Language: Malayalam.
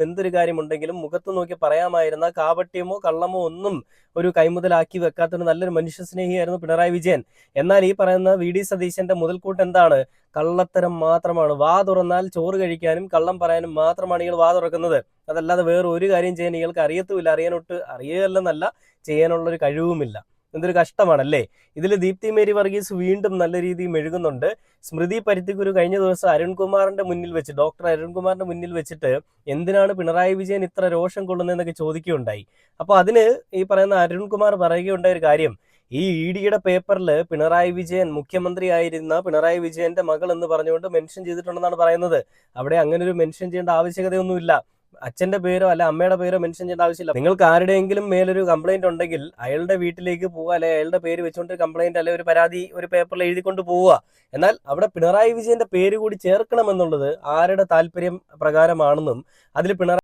എന്തൊരു കാര്യമുണ്ടെങ്കിലും മുഖത്ത് നോക്കി പറയാമായിരുന്ന കാപട്യമോ കള്ളമോ ഒന്നും ഒരു കൈമുതലാക്കി വെക്കാത്തൊരു നല്ലൊരു മനുഷ്യസ്നേഹിയായിരുന്നു പിണറായി വിജയൻ. എന്നാൽ ഈ പറയുന്ന വി.ഡി. സതീശന്റെ മുതൽക്കൂട്ട് എന്താണ്? കള്ളത്തരം മാത്രമാണ്. വാ തുറന്നാൽ ചോറ് കഴിക്കാനും കള്ളം പറയാനും മാത്രമാണ് ഇയാൾ വാ തുറക്കുന്നത്. അതല്ലാതെ വേറെ ഒരു കാര്യം ചെയ്യാൻ ഇയാൾക്ക് അറിയത്തുമില്ല. അറിയുകയല്ലെന്നല്ല, ചെയ്യാനുള്ളൊരു കഴിവുമില്ല. എന്തൊരു കഷ്ടമാണല്ലേ. ഇതിൽ ദീപ്തി മേരി വർഗീസ് വീണ്ടും നല്ല രീതിയിൽ മെഴുകുന്നുണ്ട്. സ്മൃതി പരുത്തിക്കുരു കഴിഞ്ഞ ദിവസം ഡോക്ടർ അരുൺകുമാറിന്റെ മുന്നിൽ വെച്ചിട്ട് എന്തിനാണ് പിണറായി വിജയൻ ഇത്ര രോഷം കൊള്ളുന്നതെന്നൊക്കെ ചോദിക്കുകയുണ്ടായി. അപ്പോൾ അതിന് ഈ പറയുന്ന അരുൺകുമാർ പറയുകയുണ്ടായ ഒരു കാര്യം, ഈ ഇ.ഡിയുടെ പേപ്പറിൽ പിണറായി വിജയൻ മുഖ്യമന്ത്രിയായിരുന്ന പിണറായി വിജയന്റെ മകൾ എന്ന് പറഞ്ഞുകൊണ്ട് മെൻഷൻ ചെയ്തിട്ടുണ്ടെന്നാണ് പറയുന്നത്. അവിടെ അങ്ങനെ ഒരു മെൻഷൻ ചെയ്യേണ്ട ആവശ്യകതയൊന്നുമില്ല. അച്ഛന്റെ പേരോ അല്ല അമ്മയുടെ പേരോ മെൻഷൻ ചെയ്യേണ്ട ആവശ്യമില്ല. നിങ്ങൾക്ക് ആരുടെയെങ്കിലും മേലൊരു കംപ്ലൈന്റ് ഉണ്ടെങ്കിൽ അയാളുടെ വീട്ടിലേക്ക് പോവുക, അല്ലെ അയാളുടെ പേര് വെച്ചുകൊണ്ട് കംപ്ലൈന്റ് അല്ലെ ഒരു പരാതി ഒരു പേപ്പറിൽ എഴുതിക്കൊണ്ട് പോവുക. എന്നാൽ അവിടെ പിണറായി വിജയന്റെ പേര് കൂടി ചേർക്കണമെന്നുള്ളത് ആരുടെ താല്പര്യം പ്രകാരമാണെന്നും അതിൽ പിണറായി